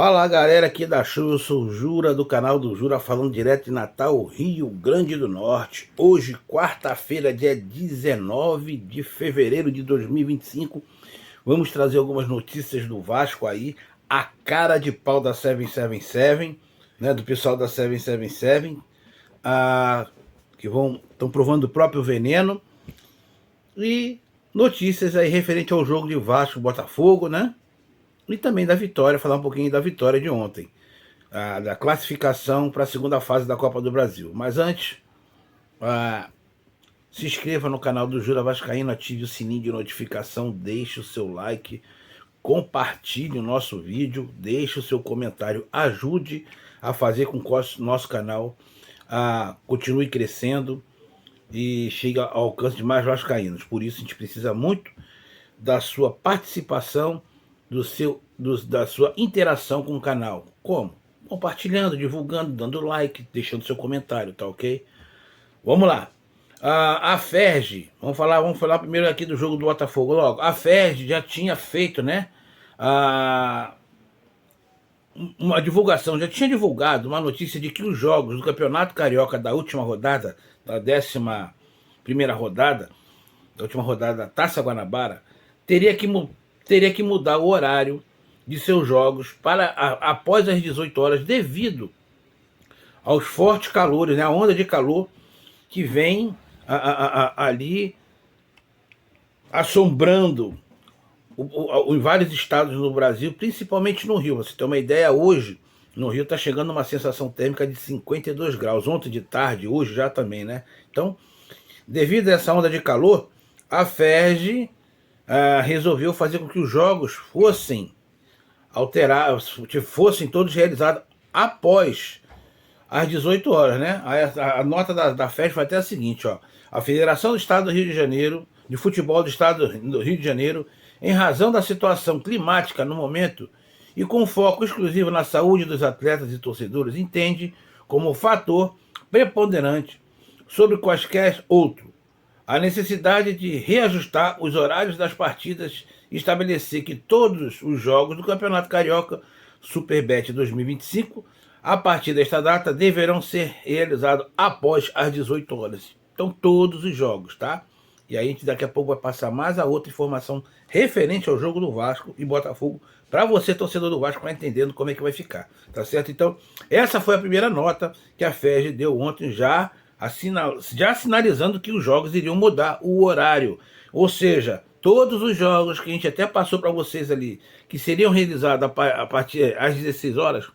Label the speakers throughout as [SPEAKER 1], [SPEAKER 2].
[SPEAKER 1] Fala galera aqui da Show, eu sou o Jura do canal do Jura, falando direto de Natal, Rio Grande do Norte. Hoje, quarta-feira, dia 19 de fevereiro de 2025, vamos trazer algumas notícias do Vasco aí, a cara de pau da 777, né, do pessoal da 777, que estão provando o próprio veneno, e notícias aí referente ao jogo de Vasco-Botafogo, né? E também da vitória, falar um pouquinho da vitória de ontem, da classificação para a segunda fase da Copa do Brasil. Mas antes, se inscreva no canal do Jura Vascaíno, ative o sininho de notificação, deixe o seu like, compartilhe o nosso vídeo, deixe o seu comentário, ajude a fazer com que o nosso canal continue crescendo e chegue ao alcance de mais vascaínos. Por isso a gente precisa muito da sua participação, da sua interação com o canal. Como? Compartilhando, divulgando, dando like, deixando seu comentário, tá ok? Vamos lá. A Ferj, vamos falar primeiro aqui do jogo do Botafogo logo. A Ferj já tinha feito, né? Uma divulgação, já tinha divulgado uma notícia de que os jogos do Campeonato Carioca da última rodada, da 11ª rodada, da última rodada da Taça Guanabara, teria que mudar o horário de seus jogos para após as 18 horas, devido aos fortes calores, né, a onda de calor que vem ali assombrando em vários estados no Brasil, principalmente no Rio. Você tem uma ideia, hoje no Rio está chegando uma sensação térmica de 52 graus, ontem de tarde, hoje já também, né? Então, devido a essa onda de calor, a Ferj resolveu fazer com que os jogos fossem todos realizados após as 18 horas, né? A nota da Ferj foi até a seguinte, ó: a Federação do Estado do Rio de Janeiro, de Futebol do Estado do Rio de Janeiro, em razão da situação climática no momento e com foco exclusivo na saúde dos atletas e torcedores, entende como fator preponderante sobre quaisquer outro a necessidade de reajustar os horários das partidas e estabelecer que todos os jogos do Campeonato Carioca Superbet 2025, a partir desta data, deverão ser realizados após as 18 horas. Então, todos os jogos, tá? E aí a gente daqui a pouco vai passar mais a outra informação referente ao jogo do Vasco e Botafogo, para você, torcedor do Vasco, vai entendendo como é que vai ficar, tá certo? Então, essa foi a primeira nota que a Ferj deu ontem, já sinalizando que os jogos iriam mudar o horário. Ou seja, todos os jogos que a gente até passou para vocês ali, que seriam realizados a partir das 16 horas,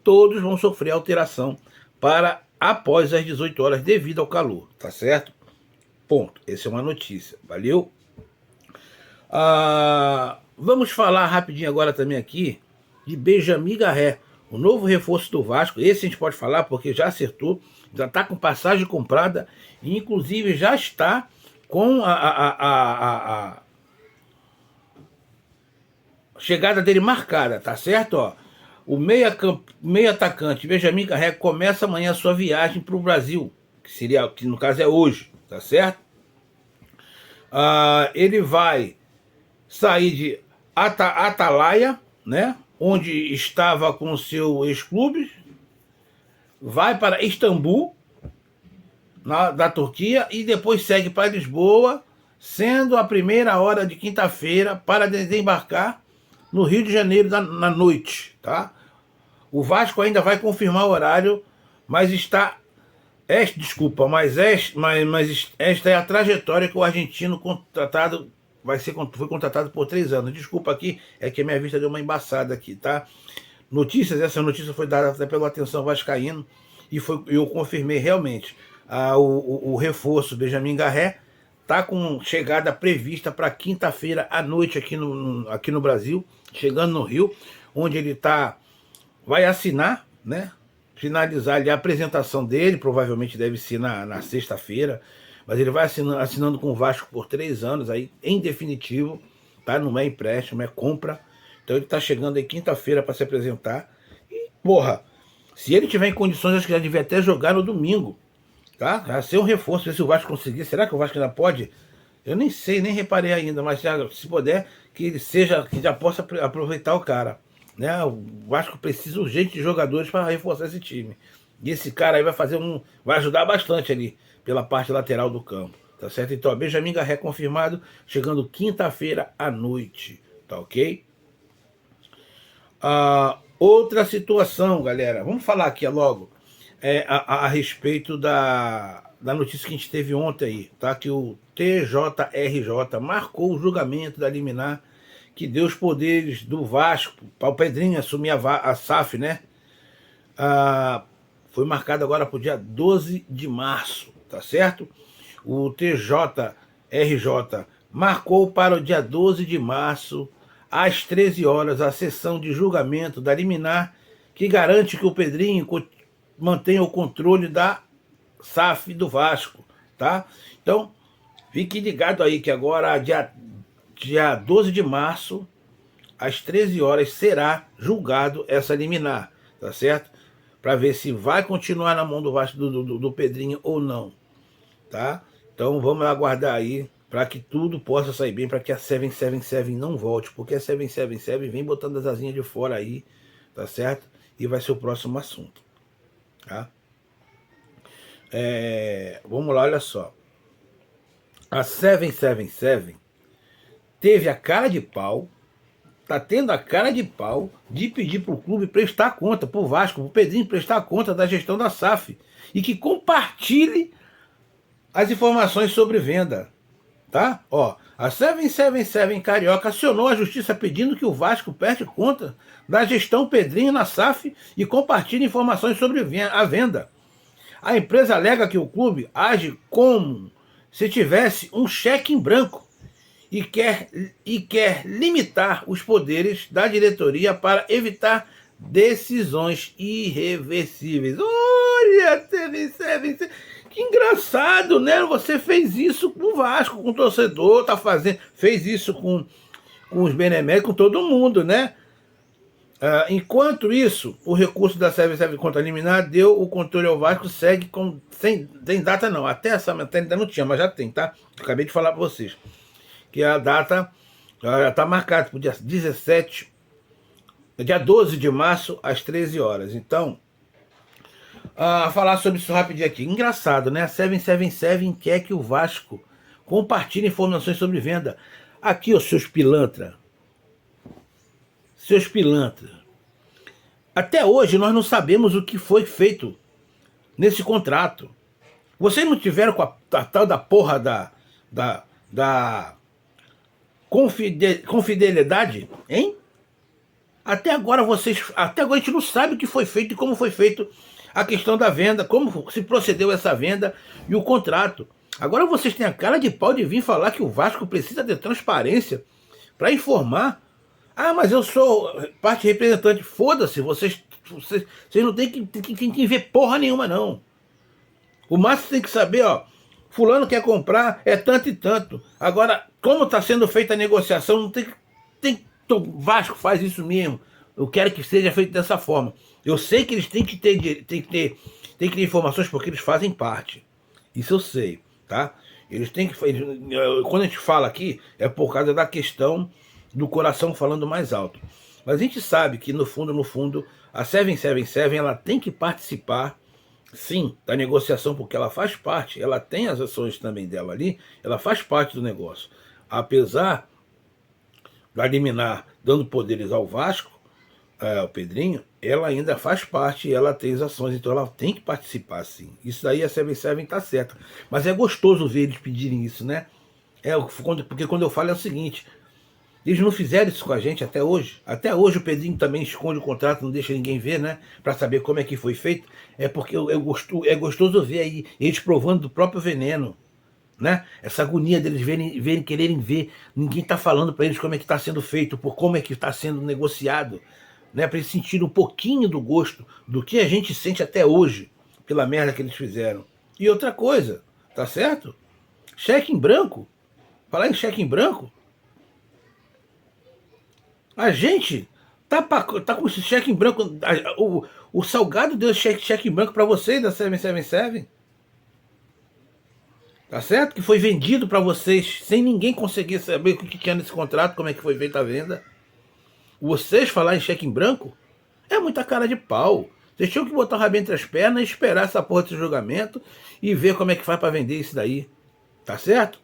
[SPEAKER 1] todos vão sofrer alteração para após as 18 horas devido ao calor, tá certo? Ponto. Essa é uma notícia. Valeu? Vamos falar rapidinho agora também aqui de Benjamin Garré, o novo reforço do Vasco. Esse a gente pode falar porque já acertou, já está com passagem comprada e inclusive já está com a chegada dele marcada, tá certo? Ó, o meio atacante Benjamin Garré começa amanhã a sua viagem para o Brasil, que no caso é hoje, tá certo? Ele vai sair de Atalaia, né, onde estava com o seu ex-clube, vai para Istambul, da Turquia, e depois segue para Lisboa, sendo a primeira hora de quinta-feira para desembarcar no Rio de Janeiro na noite, tá? O Vasco ainda vai confirmar o horário, mas esta é a trajetória que o argentino contratado foi contratado por 3 anos. Desculpa aqui, é que a minha vista deu uma embaçada aqui, tá? Essa notícia foi dada até pelo Atenção Vascaíno e eu confirmei realmente. O reforço Benjamin Garré está com chegada prevista para quinta-feira à noite aqui no Brasil, chegando no Rio, onde ele vai assinar, né? Finalizar ali a apresentação dele, provavelmente deve ser na sexta-feira, mas ele vai assinando com o Vasco por 3 anos, aí, em definitivo, tá? Não é empréstimo, é compra. Então ele tá chegando aí quinta-feira para se apresentar. E, porra, se ele tiver em condições, acho que já devia até jogar no domingo, tá? Já ser um reforço, ver se o Vasco conseguir. Será que o Vasco ainda pode? Eu nem sei, nem reparei ainda, mas se puder, que já possa aproveitar o cara. né? O Vasco precisa urgente de jogadores para reforçar esse time. E esse cara aí vai ajudar bastante ali pela parte lateral do campo, tá certo? Então, Benjamin Garré confirmado, chegando quinta-feira à noite, tá ok? Outra situação, galera, vamos falar aqui logo a respeito da notícia que a gente teve ontem aí, tá? Que o TJRJ marcou o julgamento da liminar que deu os poderes do Vasco para o Pedrinho assumir a SAF, né? Foi marcado agora para o dia 12 de março, tá certo? O TJRJ marcou para o dia 12 de março, às 13 horas, a sessão de julgamento da liminar que garante que o Pedrinho mantenha o controle da SAF do Vasco, tá? Então, fique ligado aí que agora, dia 12 de março, às 13 horas, será julgado essa liminar, tá certo? Para ver se vai continuar na mão do Vasco do Pedrinho ou não, tá? Então vamos aguardar aí para que tudo possa sair bem, para que a 777 não volte, porque a 777 vem botando as asinhas de fora aí, tá certo? E vai ser o próximo assunto, tá? Vamos lá, olha só. A 777 teve a cara de pau, tá tendo a cara de pau de pedir pro clube prestar conta, pro Vasco, pro Pedrinho prestar conta da gestão da SAF e que compartilhe as informações sobre venda, tá? Ó, a 777 Carioca acionou a justiça pedindo que o Vasco preste conta da gestão Pedrinho na SAF e compartilhe informações sobre a venda. A empresa alega que o clube age como se tivesse um cheque em branco e quer limitar os poderes da diretoria para evitar decisões irreversíveis. Olha, 777, que engraçado, né? Você fez isso com o Vasco, com o torcedor, fez isso com os beneméritos, com todo mundo, né? Enquanto isso, o recurso da 777 contra a liminar deu o controle ao Vasco, segue sem data não, até essa matéria ainda não tinha, mas já tem, tá? Acabei de falar para vocês que a data já está marcada para o dia 17, dia 12 de março, às 13 horas. Então, falar sobre isso rapidinho aqui. Engraçado, né? A 777 quer que o Vasco compartilhe informações sobre venda. Aqui, ó, seus pilantra. Seus pilantra. Até hoje nós não sabemos o que foi feito nesse contrato. Vocês não tiveram com a tal da porra da confidelidade, hein? Até agora a gente não sabe o que foi feito e como foi feito a questão da venda, como se procedeu essa venda e o contrato. Agora vocês têm a cara de pau de vir falar que o Vasco precisa de transparência para informar. Mas eu sou parte representante. Foda-se, vocês não tem que ver porra nenhuma, não. O máximo tem que saber, ó, fulano quer comprar, é tanto e tanto. Agora, como está sendo feita a negociação, não tem o Vasco faz isso mesmo. Eu quero que seja feito dessa forma. Eu sei que eles têm que ter informações porque eles fazem parte. Isso eu sei, tá? Eles têm que... Quando a gente fala aqui, é por causa da questão do coração falando mais alto. Mas a gente sabe que, no fundo, a 777 ela tem que participar, sim, da negociação, porque ela faz parte, ela tem as ações também dela ali, ela faz parte do negócio. Apesar da liminar dando poderes ao Vasco, ao Pedrinho, ela ainda faz parte, ela tem as ações, então ela tem que participar, sim. Isso daí a 777 está certa. Mas é gostoso ver eles pedirem isso, né? Porque quando eu falo é o seguinte, eles não fizeram isso com a gente até hoje. Até hoje o Pedrinho também esconde o contrato, não deixa ninguém ver, né? Para saber como é que foi feito. É porque é gostoso ver aí eles provando do próprio veneno, né? Essa agonia deles quererem ver. Ninguém está falando para eles como é que está sendo feito, por como é que está sendo negociado, né? Para eles sentirem um pouquinho do gosto do que a gente sente até hoje pela merda que eles fizeram. E outra coisa, tá certo? Cheque em branco. Falar em cheque em branco, a gente tá com esse cheque em branco. O Salgado deu cheque em branco para vocês da 777. Tá certo? Que foi vendido para vocês sem ninguém conseguir saber o que tinha nesse contrato, como é que foi feita a venda. Vocês falar em cheque em branco é muita cara de pau. Vocês tinham que botar o rabinho entre as pernas e esperar essa porra desse julgamento e ver como é que faz para vender isso daí. Tá certo?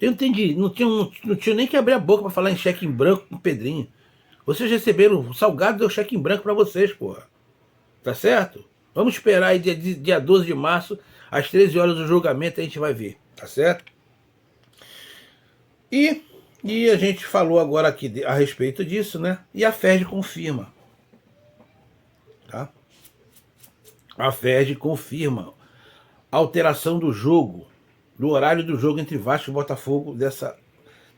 [SPEAKER 1] Eu entendi. Não tinha nem que abrir a boca para falar em cheque em branco com o Pedrinho. Vocês receberam o Salgado, deu cheque em branco para vocês, porra. Tá certo? Vamos esperar aí dia 12 de março, às 13 horas do julgamento, a gente vai ver. Tá certo? E a gente falou agora aqui a respeito disso, né? E a FERJ confirma. Tá? A FERJ confirma a alteração do jogo, do horário do jogo entre Vasco e Botafogo dessa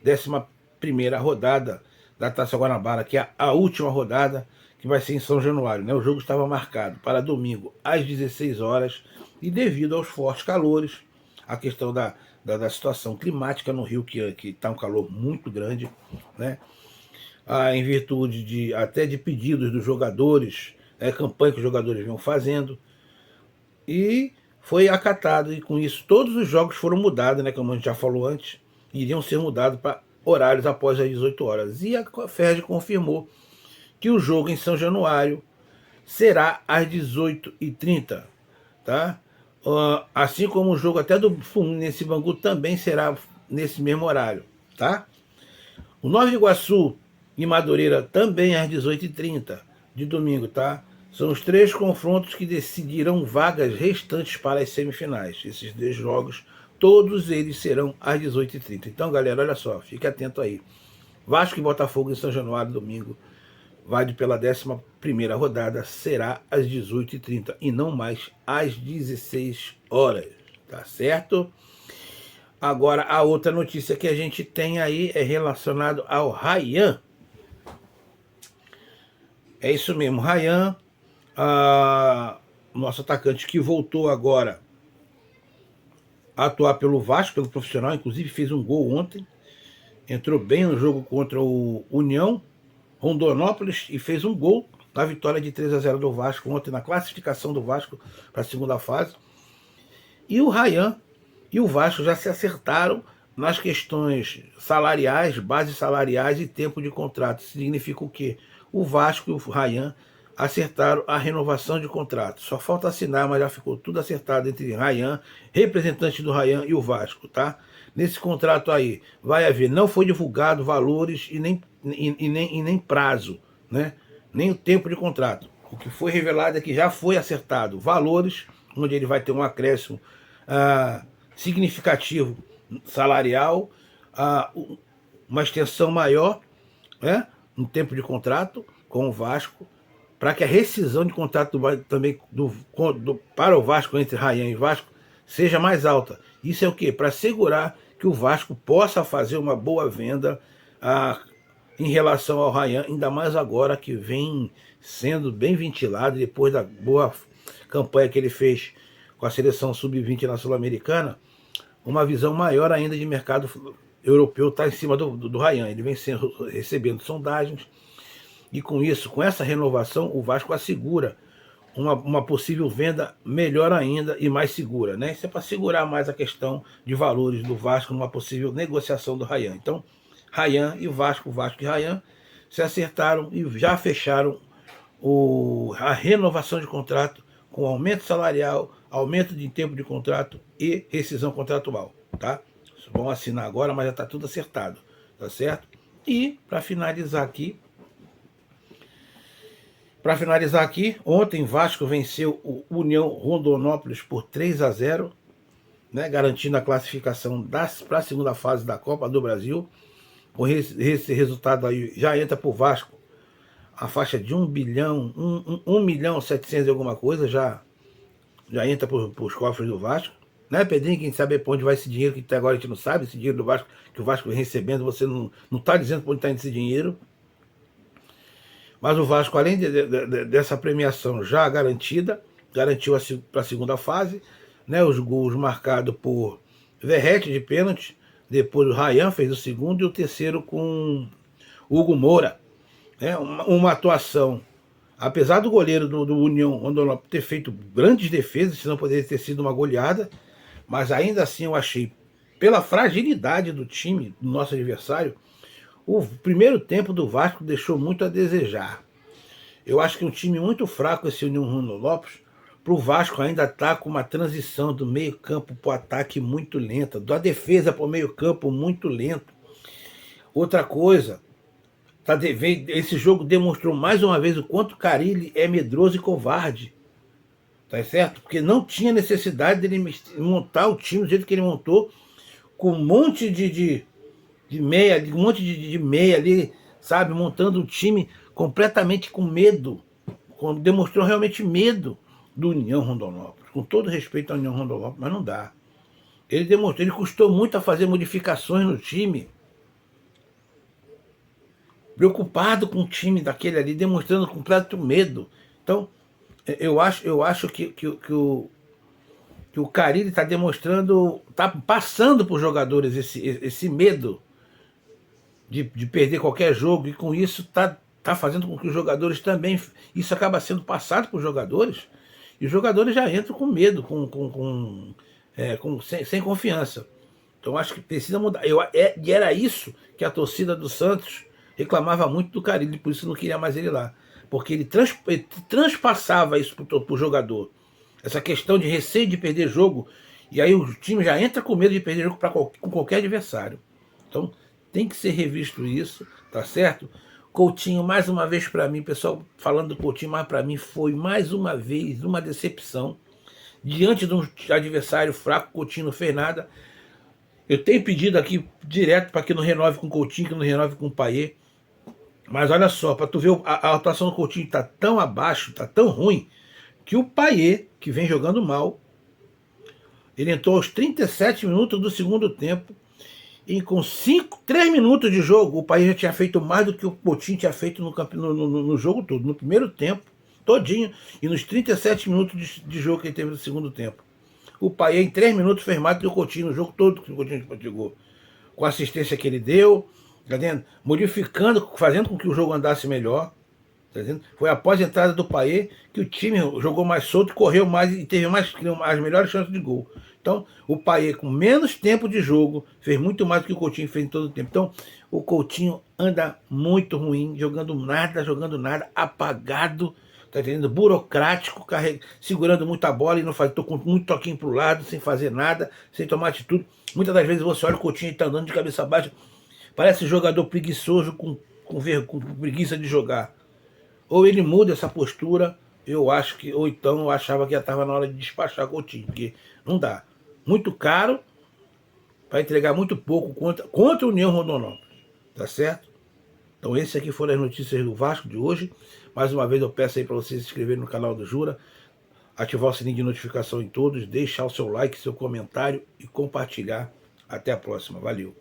[SPEAKER 1] 11ª rodada da Taça Guanabara, que é a última rodada, que vai ser em São Januário. Né? O jogo estava marcado para domingo às 16 horas e devido aos fortes calores, a questão da situação climática no Rio, que está um calor muito grande, né? Em virtude até de pedidos dos jogadores, campanha que os jogadores vinham fazendo, e foi acatado, e com isso todos os jogos foram mudados, né, como a gente já falou antes, iriam ser mudados para horários após as 18 horas. E a FERJ confirmou que o jogo em São Januário será às 18h30, tá? Assim como o jogo até do Fluminense Bangu também será nesse mesmo horário, tá? O Nova Iguaçu e Madureira também às 18h30 de domingo, tá? São os 3 confrontos que decidirão vagas restantes para as semifinais. Esses 2 jogos, todos eles serão às 18h30. Então, galera, olha só, fique atento aí. Vasco e Botafogo em São Januário, domingo, válido pela 11ª rodada, será às 18h30 e não mais às 16 horas, tá certo? Agora, a outra notícia que a gente tem aí é relacionado ao Ryan. É isso mesmo, Ryan, nosso atacante que voltou agora a atuar pelo Vasco, pelo profissional, inclusive fez um gol ontem, entrou bem no jogo contra o União Rondonópolis e fez um gol na vitória de 3-0 do Vasco ontem, na classificação do Vasco para a segunda fase. E o Ryan e o Vasco já se acertaram nas questões salariais, bases salariais e tempo de contrato. Isso significa o quê? O Vasco e o Ryan acertaram a renovação de contrato. Só falta assinar, mas já ficou tudo acertado entre Ryan, representante do Ryan e o Vasco, tá? Nesse contrato aí vai haver, não foi divulgado valores e nem prazo, né? Nem o tempo de contrato. O que foi revelado é que já foi acertado valores, onde ele vai ter um acréscimo significativo salarial, uma extensão maior, né, no tempo de contrato com o Vasco, para que a rescisão de contrato também para o Vasco, entre Ryan e Vasco, seja mais alta. Isso é o quê? Para assegurar que o Vasco possa fazer uma boa venda em relação ao Ryan, ainda mais agora que vem sendo bem ventilado, depois da boa campanha que ele fez com a seleção sub-20 na Sul-Americana. Uma visão maior ainda de mercado europeu está em cima do Ryan. Ele vem recebendo sondagens e com isso, com essa renovação, o Vasco assegura uma possível venda melhor ainda e mais segura, né? Isso é para segurar mais a questão de valores do Vasco numa possível negociação do Ryan. Então, Ryan e Vasco e Ryan se acertaram e já fecharam a renovação de contrato com aumento salarial, aumento de tempo de contrato e rescisão contratual, tá? Vão assinar agora, mas já está tudo acertado, tá certo? E para finalizar aqui, ontem Vasco venceu o União Rondonópolis por 3-0, né, garantindo a classificação para a segunda fase da Copa do Brasil. Com esse resultado aí já entra para o Vasco a faixa de 1 bilhão, 1 milhão 700 e alguma coisa, já entra para os cofres do Vasco. Né, Pedrinho? Quem sabe para onde vai esse dinheiro, que até agora a gente não sabe, esse dinheiro do Vasco, que o Vasco vem recebendo, você não está dizendo para onde está indo esse dinheiro. Mas o Vasco, além dessa premiação já garantida, garantiu para a segunda fase, né, os gols marcados por Verrete de pênalti, depois o Ryan fez o segundo e o terceiro com Hugo Moura. Né, uma atuação, apesar do goleiro do União Rondonópolis ter feito grandes defesas, senão poderia ter sido uma goleada, mas ainda assim eu achei, pela fragilidade do time, do nosso adversário, O primeiro tempo do Vasco deixou muito a desejar. Eu acho que é um time muito fraco esse União Rondonópolis. Para o Vasco ainda está com uma transição do meio campo para o ataque muito lenta, da defesa para o meio campo muito lento. Outra coisa, esse jogo demonstrou mais uma vez o quanto o Carille é medroso e covarde. Tá certo? Porque não tinha necessidade dele montar o time do jeito que ele montou, com um monte de meia, um monte de meia ali, sabe? Montando um time completamente com medo. Demonstrou realmente medo do União Rondonópolis. Com todo respeito à União Rondonópolis, mas não dá. Ele demonstrou, ele custou muito a fazer modificações no time. Preocupado com o time daquele ali, demonstrando completo medo. Então, eu acho que o Carille está demonstrando, está passando para os jogadores esse medo de perder qualquer jogo, e com isso está fazendo com que os jogadores também, isso acaba sendo passado para os jogadores, e os jogadores já entram com medo, sem confiança. Então acho que precisa mudar. E era isso que a torcida do Santos reclamava muito do Carille, por isso não queria mais ele lá. Porque ele transpassava isso para o jogador. Essa questão de receio de perder jogo, e aí o time já entra com medo de perder jogo com qualquer adversário. Então tem que ser revisto isso, tá certo? Coutinho, mais uma vez para mim, pessoal falando do Coutinho, mas para mim foi mais uma vez uma decepção. Diante de um adversário fraco, Coutinho não fez nada. Eu tenho pedido aqui direto para que não renove com o Coutinho, que não renove com o Payet. Mas olha só, para tu ver, a atuação do Coutinho está tão abaixo, está tão ruim, que o Payet, que vem jogando mal, ele entrou aos 37 minutos do segundo tempo, e com 3 minutos de jogo, o Payet já tinha feito mais do que o Coutinho tinha feito no jogo todo, no primeiro tempo, todinho, e nos 37 minutos de jogo que ele teve no segundo tempo. O Payet em 3 minutos fez mais do que o Coutinho no jogo todo que o Coutinho jogou. Com a assistência que ele deu, tá vendo? Modificando, fazendo com que o jogo andasse melhor. Tá vendo? Foi após a entrada do Payet que o time jogou mais solto, correu mais e teve as melhores chances de gol. Então, o Payet, com menos tempo de jogo, fez muito mais do que o Coutinho fez em todo o tempo. Então, o Coutinho anda muito ruim, jogando nada, apagado, tá entendendo? Burocrático, segurando muita bola e não faz, com muito toquinho pro lado, sem fazer nada, sem tomar atitude. Muitas das vezes você olha o Coutinho e tá andando de cabeça baixa, parece jogador preguiçoso com preguiça de jogar. Ou ele muda essa postura, eu acho que, ou então eu achava que já estava na hora de despachar o Coutinho, porque não dá. Muito caro, para entregar muito pouco contra a União Rondonópolis, tá certo? Então essas aqui foram as notícias do Vasco de hoje. Mais uma vez eu peço aí para vocês se inscreverem no canal do Jura, ativar o sininho de notificação em todos, deixar o seu like, seu comentário e compartilhar. Até a próxima, valeu!